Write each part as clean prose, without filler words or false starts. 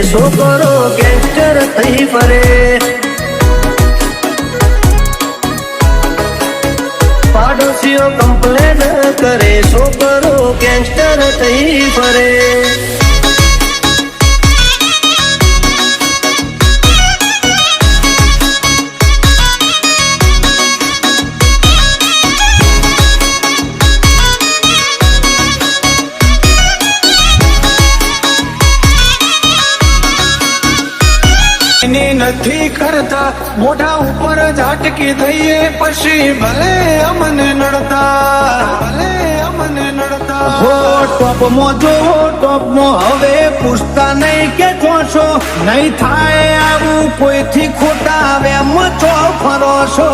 છોકરો ગેંગસ્ટર થઈ ફરે પાડોશીઓ કમ્પ્લેન કરે છોકરો ગેંગસ્ટર થઈ ફરે નથી કરતા મોઢા ઉપર ઝાટકી થઈએ પછી ભલે અમને નડતા હો ટોપમાં જો ટોપમાં હવે પૂછતા નહીં કે છો નહીં થાય આવું કોઈથી ખોટા વેમ ચો ફરો છો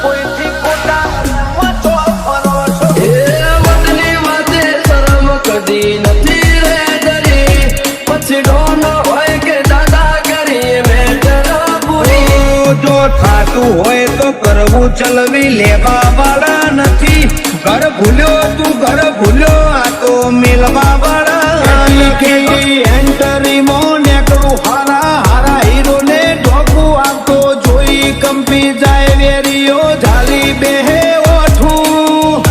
કોઈથી ખોટા વેમ ચો ફરો છો એ વતની વાતે શરમ કદી નથી રે ડરી પછી ડોનો હોય કે જો થાતું હોય તો કરવું ચલવી લેવા વાળા નથી ઘર ભૂલ્યો તું ઘર ભૂલ્યો આ તો મિલવા વાળા નથી એન્ટરી માં નેકડું હારા હીરો ને ઢોકું આવતો જોઈ કંપી જાય વેરીઓ ઝાલી બેહે ઓઠું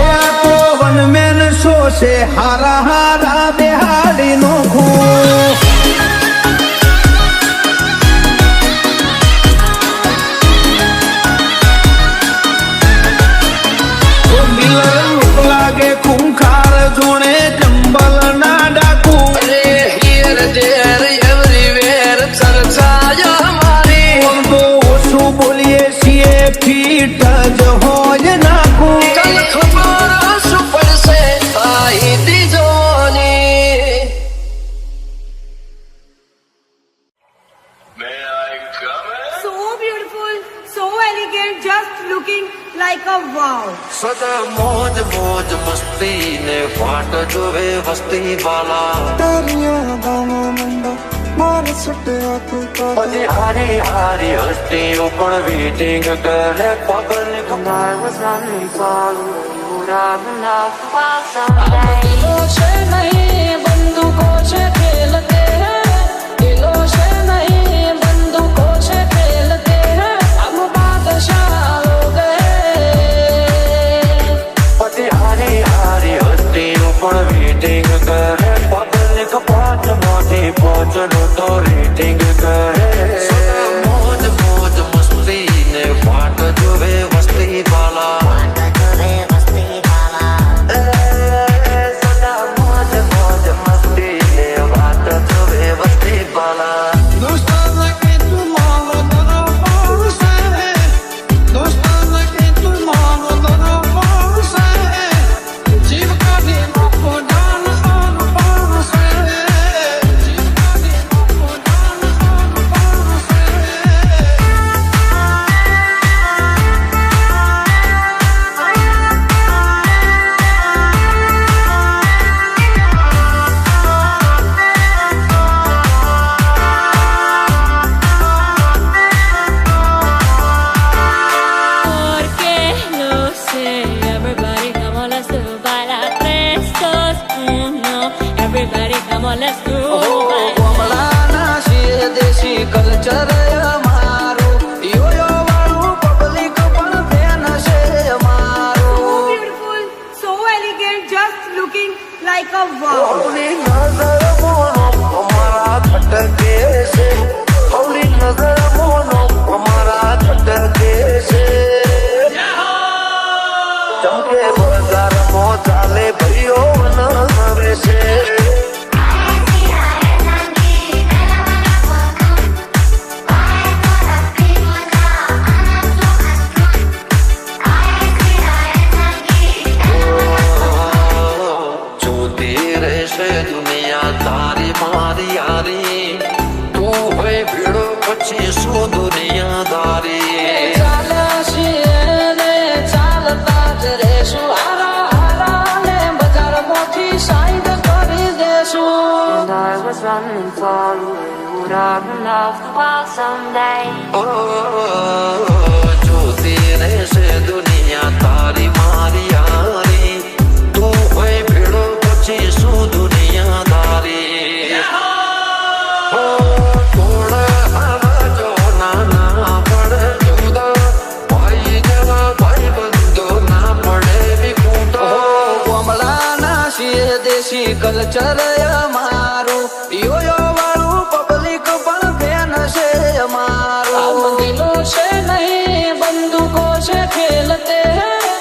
આ તો વનમેન શો છે હારા બેહાડી નોખું ખૂંખાર જોણે જંબલ ના ડાકુ અરે હિયર જેર એવરીવેર ચર્ચા હમારી તો ઓછું બોલીએ છીએ ફીટ જ હોય નાખું કલ ખબર શું પડશે આઈતી જોની So beautiful, so elegant, just looking like a wow. સદા મોજ મોજ મસ્તી ને વાટ જોવે વસ્તી વાલા પછી હારી હારી હસ્તીઓ પણ વેટિંગ કરે પગલ છે નહીં બંદૂકો છે ખેલતે દિલો છે નહીં બંદૂકો છે ખેલતે હમ બાદશાહ હો ગયે પછી હારી હારી હસ્તીઓ પણ વેટિંગ કરે પગલ પાંચ મોટી પહોંચનું તો રેટિંગ કરે મોજ મોજ મસ્તી ને વાટ જોવે વસ્તી વાલા કલ્ચર અમારું યોયો વાળું પબ્લિક પણ ફેન છે અમારું So beautiful, so elegant, just looking like a wow. હવલી નજર મોનો અમારા ખટકે છે હવલી નજર મોનો અમારા ખટકે છે ચમકે મો ચાલે ભાઈઓ બનાવે છે દુનિયા તારી મારી યારી તું હોય ભીડો પછી શું દુનિયાદારી ચાલતા જ રેશું હારા હારા ને બજાર મોથી સાઈડ કરી દેશું And I was running for you. Would I love the world someday? જોતી રહેશે દુનિયા તારી મારી યારી તું હોય ભીડો પછી શું દુનિયાદારી થોડ આવાજો નાના પડે જુદા ભાઈ જેવા ભાઈ બંધો ના પડે વિકૂટો કોમળાના છીએ દેશી કલ્ચર અમારું યોયો વાળું પબ્લિક પણ ફેન છે અમારું દિલો છે નહીં બંદૂકો છે ખેલતે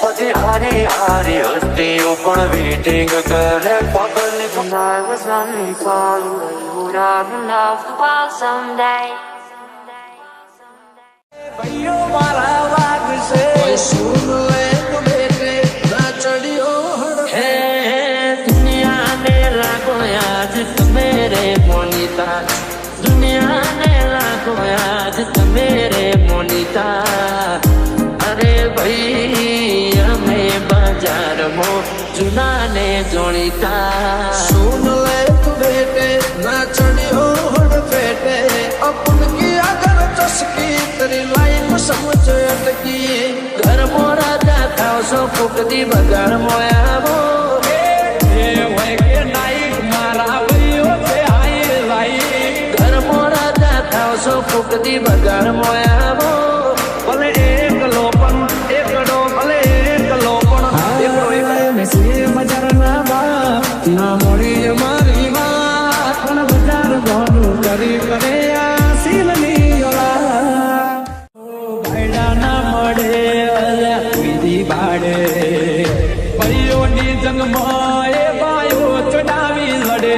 પછી હારી હારી હસ્તીઓ પણ વેટિંગ કરે પગલી And I was running for you. Would I love the world someday? ભાઈઓ મારા વાગ છે કોઈ સુન લે તો બેટે ના ચડ્યો હે દુનિયા ને લાગો યાદ તમે રે મોનિતા દુનિયા ને લાગો યાદ તમે રે મોનિતા અરે ભાઈ અમે બજારમાં જૂના ને જોણીતા सुन ले तू बेटे ना चढ़ियो हड़ पेटे अपन की अगर चस्की तेरी लाइफ समझ अटकी ઘર મોરા જાતા સો ફૂકતી બગાડ મોયાવો ઘર મોરા જાતા સો ફૂકતી બગાડ મોયાવો ભલે એકલો પણ એકડો ભલે એકલો પણ એકડો બજાર ના બાપ ના મળી મારી વાત પણ બજાર ઘણું કરી કરે આ સીલની ઓલા ભાઈડા ના મળે અલ્યા પીધી ભાડે ભાઈઓની જંગમાં એ ભાઈઓ ચડાવી લડે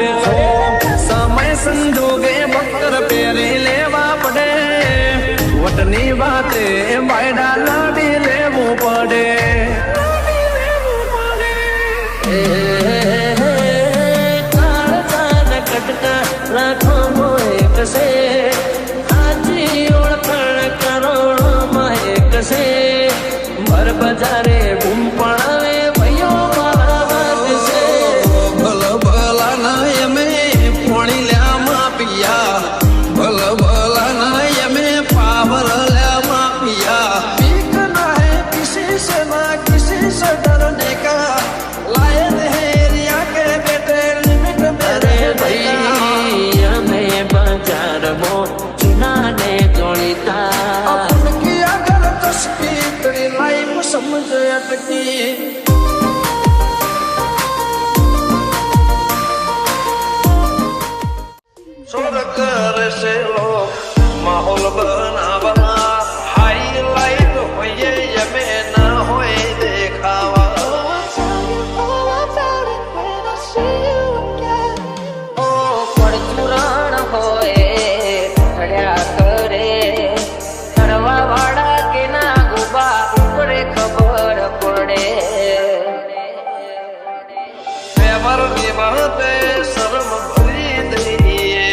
સમય સંજોગે બખ્તર પહેરી લેવા પડે વટની વાતે ભાઈડા લડી લેવું પડે કટકા રાખો મોએ કસે આજી ઓળખાણ કરોડોમાં એક છે ભર બજારે બૂમ પડાવે ભાઈઓ મારા વાત છે ભલ ભલા ના અમે પોણી લ્યામાં પિયા ભલ ભલા ના અમે પાવર લ્યામાં પિયા બીક ના હે કિસી સે ના કિસી સે ડરને કા લાયન હે रिया के बेटे लिमिट में અરે ભાઈ અમે બજારમાં જૂના ને જોડીતા अपन की अगर तस्की तेरी लाइफ समझ अटकी सुर कर से लोग माहौल बनावा हाईलाइट होइए यमे ना होए देखावा ઓ પડચુરણ હોય ચડ્યા કરે ચડવા વાળા કે ના ગુબા ઉપરે ખબર પડે व्यवहार की बाते शर्म भरी दईए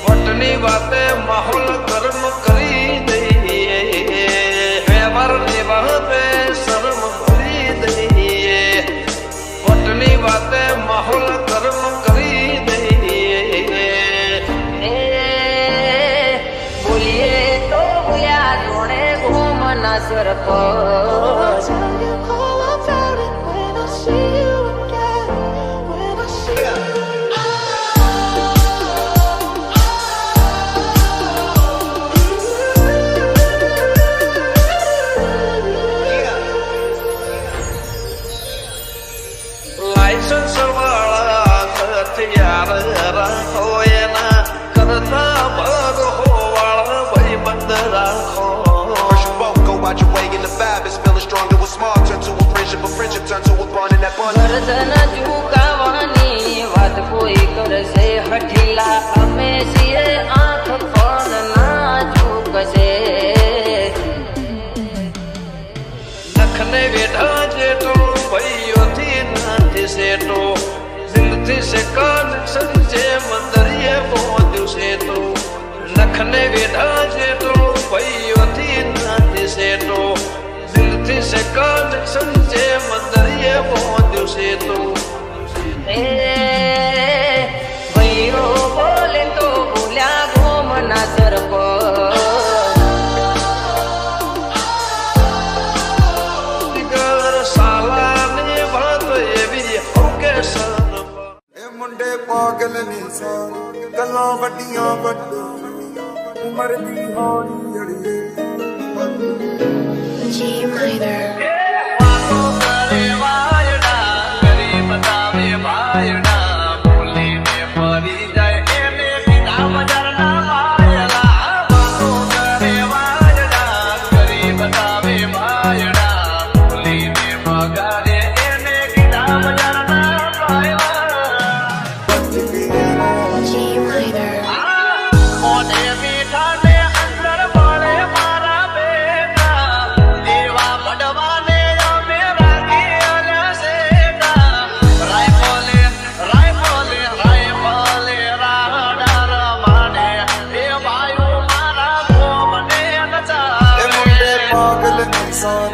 वटनी बाते माहौल गर्म करी दईए व्यवहार की बाते शर्म भरी दईए वटनी बाते माहौल गर्म करी दईए એ બોલીએ તો બોલ્યા જોડે ઘૂમના સ્વર પર લાયસન્સ વાળા હથિયાર રાખો એના કરતા ભગો વાળા ભાઈબંધ રાખો First you both go out your way and the vibe is feeling stronger with small turn to a friendship friendship turned to a bond and that bond. ગરદન ઝુકાવાની વાત કોઈ કરશે હઠીલા અમે છીએ આંખ પણ ના ઝૂકશે લખને વેઢા જેટો ભાઈઓથી નથી સેટો જિંદગી સે કનેક્શન જે મંદરિયે પહોંચ્યું છે તો લખને વેઢા જેટો ભાઈઓથી નથી સેટો જિંદગી સે કનેક્શન જે મંદરિયે પહોંચ્યું છે તો એ ભાઈઓ બોલે તો ભૂલ્યા ગોમના સરપંચ ਮੁੰਡੇ ਪਾਗਲ ਨਹੀਂ ਸਾਂ ਗੱਲਾਂ ਵੱਡੀਆਂ ਵੱਡੋ ਉਮਰ ਦੀ ਹੌਲੀ ਅੜੀਏ G minor વાતો કરે વાયડા કરી બતાવે ભાયડા બોલીને ફરી જાય એને બીના બજારના વાયડા વાતો કરે વાયડા કરી બતાવે ભાયડા બોલીને મગાડે એને બીના બજારના વાયડા G minor મોઢે મીઠાને અંદર મળે મારા બેટા દેવા પડવાને અમે રાખી અલ્યા સેટા રાયફોલે રાડા રમાને એ ભાઈઓ મારા ગોમને એ નચાવે ਮੁੰਡੇ ਪਾਗਲ ਨਹੀਂ ਸਾਂ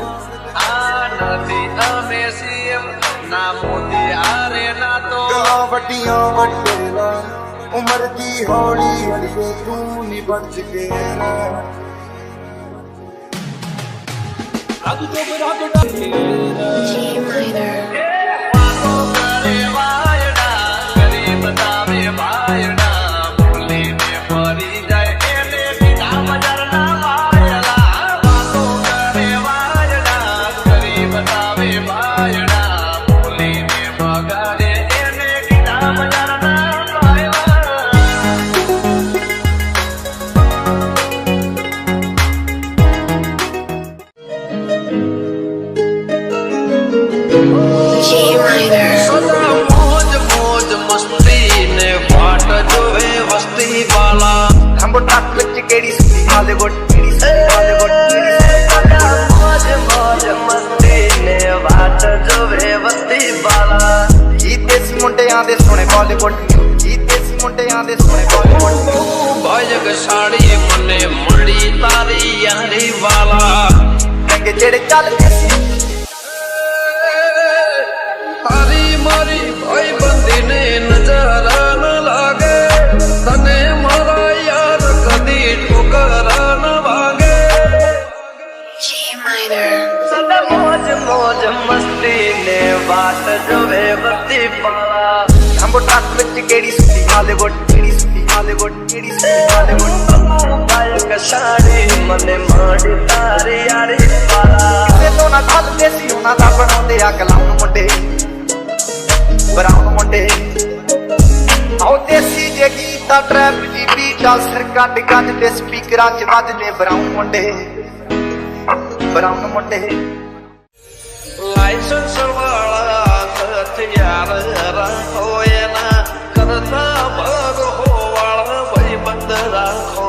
આ નથી અમે સીએમ ના મોદી હારે ના તો ਗੱਲਾਂ ਵੱਡੀਆਂ ਵੱਡੇਲਾ ਉਮਰ ਦੀ ਹੌਲੀ ਅੜੀਏ ਤੂੰ ਨਹੀਂ ਬਚ ਕੇ ਰਹਿ G minor વાતો કરે વાયડા કરી બતાવે ભાયડા બોલીને ફરી જાય એને બીના બજારના વાયડા વાતો કરે વાયડા કરી બતાવે ભાયડા બોલીને મગાડે એને બીના બજારના વાયડા G minor સદા મોજ મોજ મસ્તી ને વાટ જોવે વસ્તી વાલા અંબો ટ્રક ਵਿੱਚ ਕਿਹੜੀ ਸੁੱਤੀ ਹਾਲੀવુੱਡ ਕਿਹੜੀ ਸੁੱਤੀ ਹਾਲੀવુੱਡ મોજ મોજ મસ્તી ને વાટ જોવે વસ્તી વાલા ਜੀ ਦੇਸੀ ਮੁੰਡਿਆਂ ਦੇ ਸੋਹਣੇ ਬਾਲੀਵੁੱਡ ਜੀ ਦੇਸੀ ਮੁੰਡਿਆਂ ਦੇ ਸੋਹਣੇ ਬਾਲੀਵੁੱਡ ભાજક સાડી મને મળી તારી યારી વાલા ਰੰਗੇ ਜਿਹੜੇ ਚੱਲਦੇ ਸੀ તારી મારી ભાઈ બંધીને નજર ન લાગે તને મારા યાર કદી ઠોકર ન વાગે G minor સદા મોજ મોજ મસ્તી ને વાત જોવે વસ્તી વાલા ਅੰਬੋ ਟਰੱਕ ਵਿੱਚ ਕਿਹੜੀ ਸੁੱਤੀ ਹਾਲੀਵੁੱਡ ਕਿਹੜੀ ਸੁੱਤੀ ਹਾਲੀਵੁੱਡ ਕਿਹੜੀ ਸੁੱਤੀ ਹਾਲੀਵੁੱਡ ભાજક ਸਾੜੀ મને મળી તારી યારી વાલા ਕਿਸੇ ਤੋਂ ਨਾ ਠੱਲਦੇ ਸੀ ਉਹਨਾਂ ਦਾ ਬਣਾਉਂਦੇ ਆ ਕਲਾਮ ਮੁੰਡੇ ਬਰਾਉਨ ਮੁੰਡੇ ਆਉ ਦੇਸੀ ਜੇ ਗੀਤਾ ਟਰੈਪ ਦੀ ਬੀਟਾ ਸਿਰ ਕੱਢ ਗੱਜ ਤੇ ਸਪੀਕਰਾਂ 'ਚ ਵੱਜਦੇ ਬਰਾਉਨ ਮੁੰਡੇ લાયસન્સ વાળા હથિયાર રાખો એના કરતા ભાગ હોવાળા ભાઈબંધ રાખો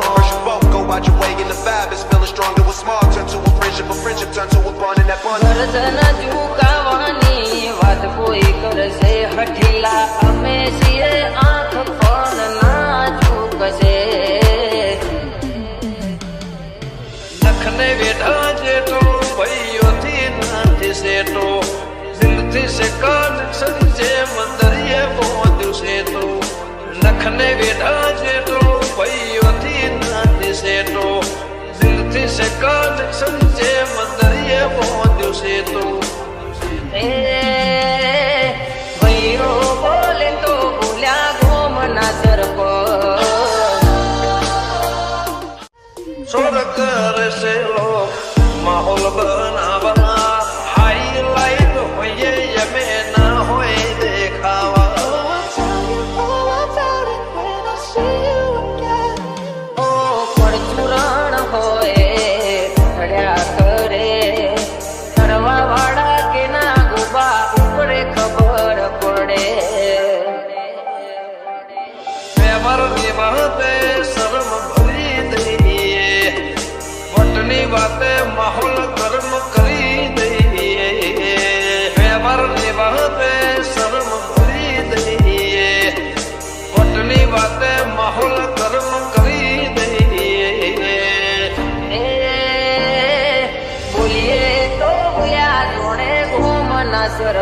First you both go out your way and the vibe is feeling strong. It was small, turned to a friendship turned to a bond and that bond. ગરદન ઝુકાવાની વાત કોઈ કરશે હઠીલા અમે છીએ આંખ પણ ના ઝૂકશે લખને વેઢા જેટો ભાઈઓથી નથી સેટો જિંદગી સે કનેક્શન જે મંદરિયે પહોંચ્યું છે તો લખને વેઢા જેટો ભાઈઓથી નથી સેટો જિંદગી સે કનેક્શન જે મંદરિયે પહોંચ્યું છે તો એ ભાઈઓ બોલે તો ભૂલ્યા ગોમના સરપંચ સ્વર્ગ કરશે લોક માહોલ બનાવવા હાઈલાઈટ હોઈએ અમે ના હોય દેખાવા ઓ પરચુરણ હોય વાતે માહોલ ગરમ કરી દઈએ વ્યવહારની વાતે શરમ ભરી દઈએ વટની વાતે માહોલ ગરમ કરી દઈએ બોલીએ તો બોલ્યા જોડે ઘૂમના સ્વર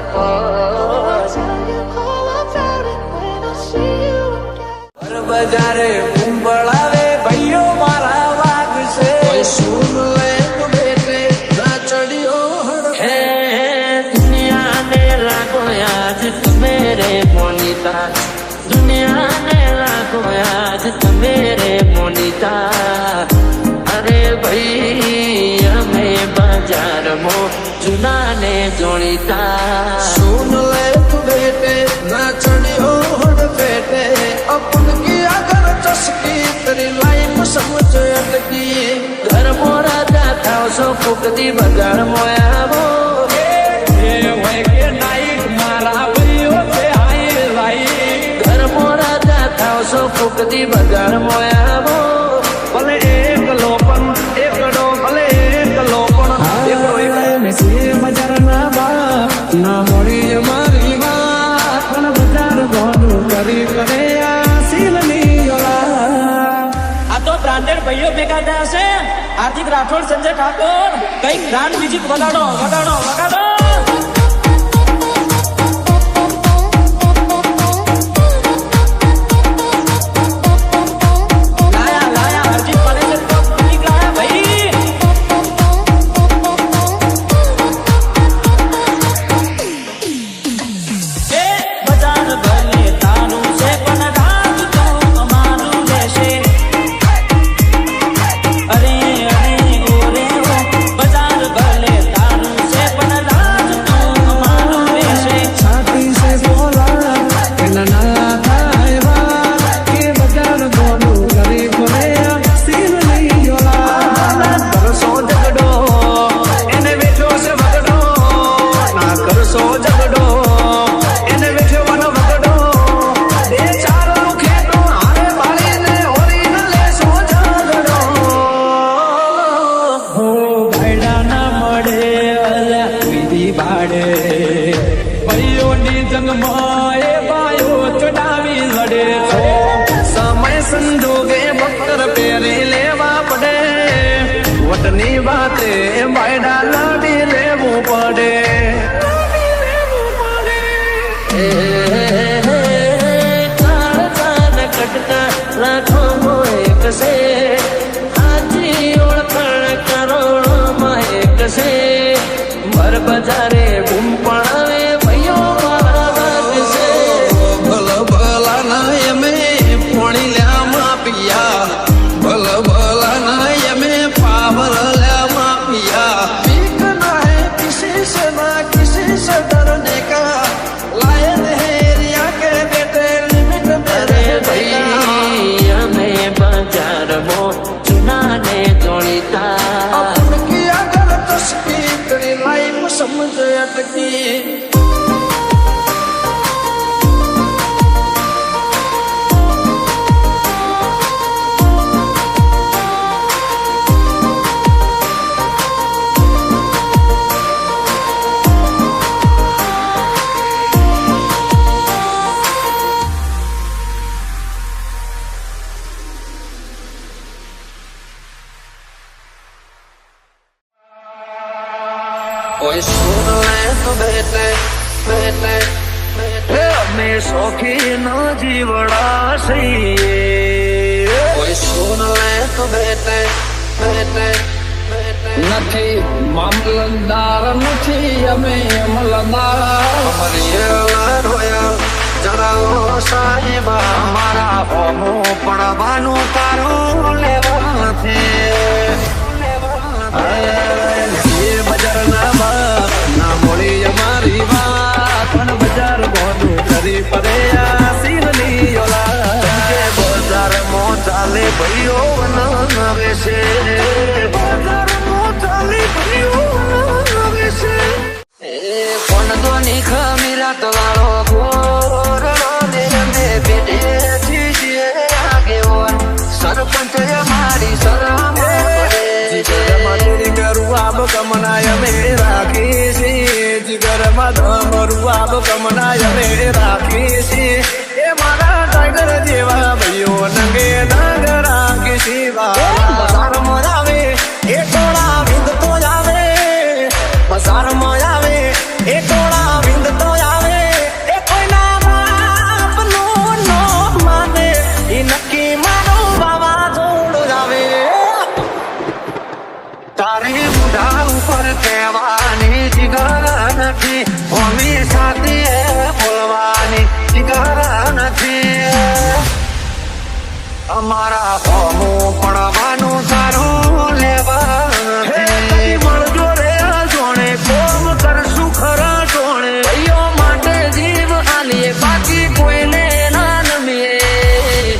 બજારે કુંબળાવે ભાઈઓ મારા વાગશે કોઈ સુર લે તો બેટે ના ચડ્યો હે દુનિયાને લાગો યાદ મેરે મોનિતા દુનિયાને લાગો યાદ મેરે મોનિતા અરે ભાઈ અમે બજારમાં જુનાને જોડીતા सुन ले तू बेटे ना चढ़ियो हड़ बेटे अपन की अगर चस्की तेरी लाइफ समझ अटकी ઘર મોરા જાતા સો ફૂકતી બગાડ મોયાવો ઘર મોરા જાતા સો ફૂકતી બગાડ મોયાવો ભલે એક લોપન એકડો ભલે એક લોપન એકડો બજાર ના બાપ ના મળી મારી વાત પણ બજાર ગોડું કરી કરે આ સીલની આ તો બ્રાન્ડેડ ભાઈઓ ભેગા થયા છે. હાર્દિક રાઠોડ, સંજય ઠાકોર, કઈક બ્રાન્ડ મ્યુઝિક વગાડો વગાડો વગાડો. લાયા લાયા હરજીત પાલેકર તો મ્યુઝિક લાયા ભાઈ. એ બજાર ભલે તારું છે પણ રાજ તો અમારું લેશે. અરે અરે ઓરે ઓ બજાર ભલે તારું છે પણ રાજ તો અમારું લેશે. છાતી સે બોલા કે ના થાય વાત કે બજાર ગોડું કરી કરે આ સીલની કરશો ઝઘડો એને વેઠો છે વગડો ના કરશો ઝઘડો એને વેઠવાનો વગડો બે ચાર ખેતો હારે પાડીને હોરી ન લેશો ઝઘડો હો ભાઈડા ના મળે અલ્યા વિધિ બાડે. ભાઈઓની જંગમાં એ બાયો ચડાવી લડે છે. સમય સંજોગે બક્કર પહેરી લેવા પડે વટની વાતે બાયડા લાડી લેવું પડે ચાર ચાર કટકા રાખો એક છે હાજી ઓળખાણ કરોડોમાં એક છે ભર બજારે બૂમ પડાવે ભાઈઓ મારા વાગશે. ભલ ભલા ના એમે પોણી લ્યામાં પિયા ભલ ભલા ના એમે પાવર લ્યામાં પિયા બીક ના હે કિસી સે ના કિસી સે ડરને કા લાયન હે रिया के बेटे लिमिट અરે मेरे ભાઈ અમે બજારમાં જુનાને જોડીતા अपन की अगर तस्की तेरी लाइफ समझ अटकी कोई सुन ले तो बेटे बेटे बेटे અમે શોખી ન જીવડા છીએ कोई सुन ले तो बेटे बेटे बेटे નથી મામલતદાર નથી અમે અમલદાર. અમારી રોયા જણાવો સાહેબા મારા હોમું પડવાનું તારું લેવાથી એ બજારના બાપ ના મોડી અમારી વાત પણ બજાર ગોડું કરી પડે આ સીલની ઓલા કે બજારમાં ચાલે ભાઈઓ નવે છે બજારમાં ચાલે ભાઈઓ નવે છે કોણ દોની ખમીરાત વાળો ગોરડો ને અમે પેટેથી છીએ આગેવાન સરપંચ અમારી સલામ કરે. દિલમાં તમારું આપ કમનાય અમે રાખી છીએ એ મારા ટાઈગર જેવા ભાઈઓ નંગે નાગ રાખી શિવા બજારમાં આવે એ ટોળા વિંદ તો આવે બજારમાં આવે એ ટોળા વિંદ તો આવે એ કોઈના બાપનું નો માને એ નક્કી મારું વાવાઝોડું આવે તારે મોઢા ઉપર કહેવાની જીગર નથી હોમી સાથે બોલવાની જીગર નથી અમારા હોમું પડવાનું સારું લેવા નથી મળજો રે જોણે કોમ કરશું ખરા જોણે ભાઈઓ માટે જીવ આલીએ બાકી કોઈને ના નમીએ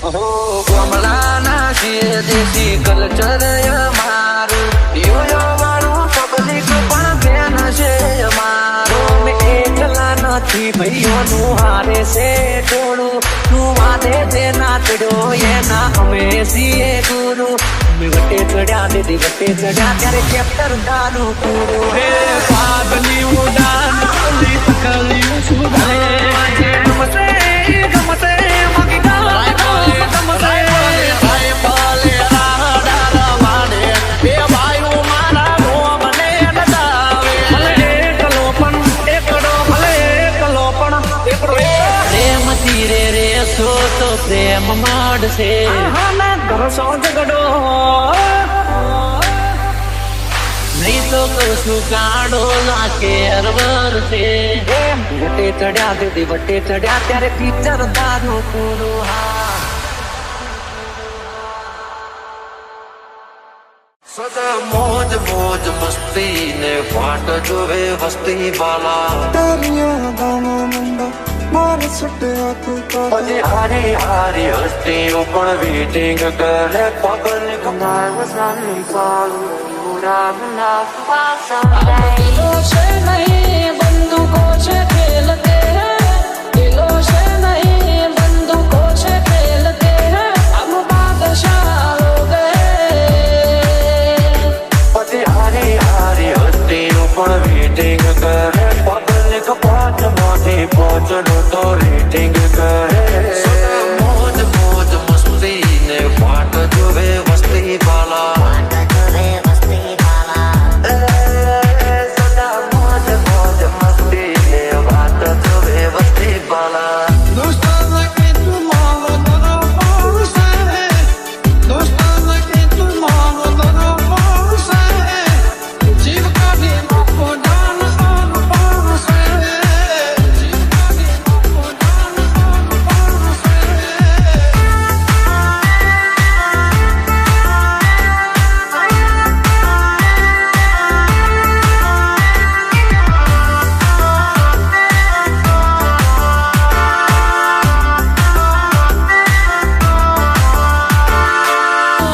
હો કમલાના છીએ દેશી કલ્ચર અમારું યોયો વાળું પબ્લિક પણ બેન છે અમારું અમે એકલા નથી ભાઈઓનું હારે છે ટોળું તું વાદે તે નાચડો એના અમે છીએ ગુરુ અમે વટે ચડ્યા દીદી વટે ચડ્યા ત્યારે ચેપ્ટર ગાનું પૂરું હે પાગલી ઉડાન કલી પકલી સુધારે ગમતે ગમતે મગી ગાય ગમતે ભાઈ પાલે રાડા વાડે બે ભાઈઓ મારા રો મને નડાવે ભલે એકલો પણ એકડો ભલે એકલો પણ એકડો પ્રેમ ધીરે રે સો તો પ્રેમ માડશે ના કરશો ઝઘડો નહીં તો કરશું કાઢો લાગે અરબર છે વટે ચડ્યા દીદી વટે ચડ્યા ત્યારે પિક્ચર દારૂ પૂરું હા સદા મોજ મોજ મસ્તી ને ફાટ જોવે વસ્તી વાલા પછી હારી હારી હસ્તીઓ પણ વેટિંગ કરે public And I was running for you. Would have enough for someday. દિલો છે નહીં બંદૂકો છે ખેલતે હૈ દિલો છે નહીં બંદૂકો છે ખેલતે હૈ હમ બાદશાહ હો ગયે પછી હારી હારી હસ્તીઓ પણ વેટિંગ કરે પબ્લિક પાંચ માંથી પાંચનું તો રેટિંગ કરે મોજ મોજ મસ્તી ને ફાટ જોવે વસ્તી વાલા સદા મોજ મોજ મસ્તી ને વાત જોવે વસ્તી વાલા દોસ્તાના કેટલું માવો દરો પડશે દોસ્તાના કેટલું માવો દરો પડશે જીવ કાઢી મોકો દાન આન પડશે જીવ કાઢી મોકો દાન આન પડશે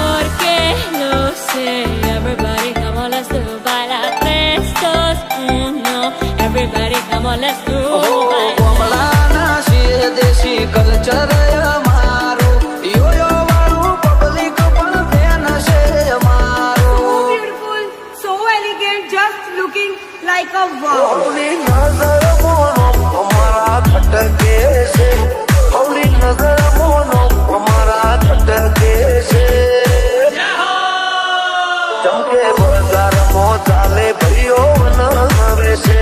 Porque no sé, everybody come on, let's do bailar 3, 2, 1. Everybody come on, let's do bailar. કમલાના છીએ દેશી કલ્ચર અમારું યોયો વાળું પબ્લિક પણ બેન છે અમારું So beautiful, so elegant, just looking like a wow. હવલી નજર મોનો અમારા ખટકે છે હવલી નજર મોનો અમારા ખટકે છે ચમકે બજારમાં ચાલે ભાઈઓ નવે છે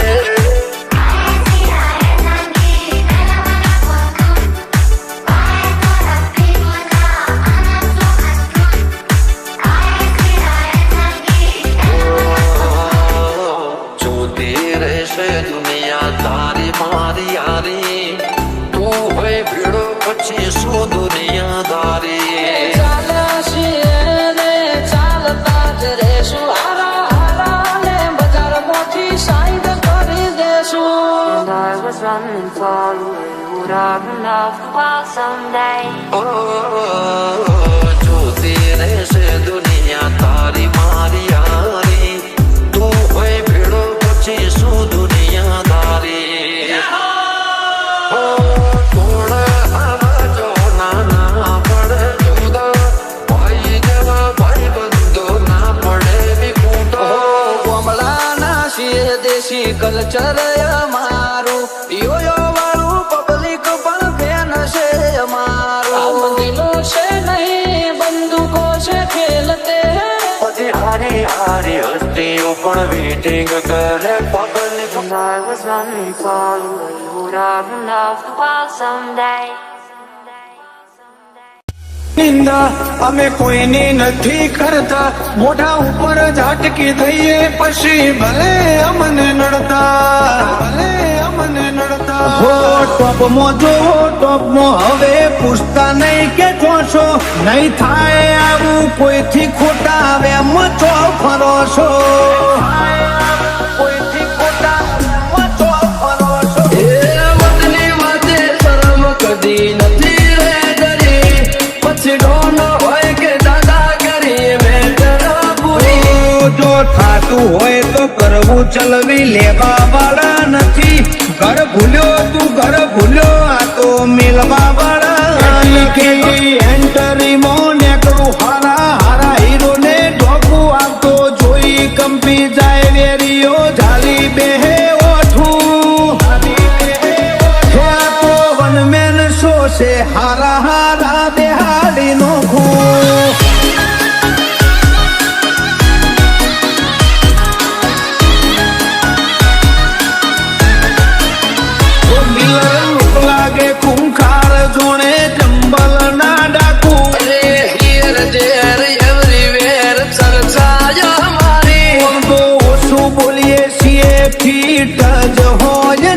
જોતી રહેશે દુનિયા તારી મારી યારી તું હોય ભીડો પછી શું દુનિયાદારી ચાલ્યા છીએ ને ચાલતા જ રહેશું હારા હારા ને બજાર મોટી સાઈડ કરી દેશું And I was running for you. Would have enough for someday. જોતી રહેશે દુનિયા તારી મારી યારી તું હોય ભીડો પછી શું દુનિયાદારી થોડા આવાજો નાના પડે જુદા ભાઈ જેવા ભાઈ બંધો ના પડે વિખૂટા કમલાના છીએ દેશી કલ્ચર અમારું યોયો વાળું પબ્લિક પણ ફેન છે અમારું दिलो से नहीं बंदूकों से खेलते हैं પછી હારી હારી હસ્તીઓ પણ વેટિંગ કરે public And I was running for you, you would have enough while someday. નિંદા અમે કોઈની નથી કરતા મોઢા ઉપર ઝાટકી થઈએ પછી ભલે અમને નડતા હો ટોપમાં જો ટોપમાં હવે પૂછતા નહીં કે જોશો નહીં થાય આવું કોઈથી ખોટા વેમ ચો ફરો છો કોઈથી ખોટા વેમ ચો ફરો છો એ વતની વાતે શરમ કદી નથી રે ડરી પછી ડોન હોય કે દાદાગીરી મેટર પૂરી જો થાતું હોય તો કરવું ચલવી લેવા વાળા નથી ઘર ભૂલ્યો તું ઘર ભૂલ્યો આ તો મિલવા વાળા કે એન્ટરી માં નેકળું હારા હારા હીરો ને ઢોકું આવતો જોઈ કંપી જાય વેરીઓ ઝાલી બેહે ઓઠું હે આ તો વનમેન શો છે હારા હારા બેહાડી નો ખૂ લાગે ખૂંખાર જોણે ચંબલ ના ડાકુ અરે હિયર ધેર એવરીવેર ચર્ચા અમારી તો ઓછું બોલીએ છીએ ફીટ જ હોય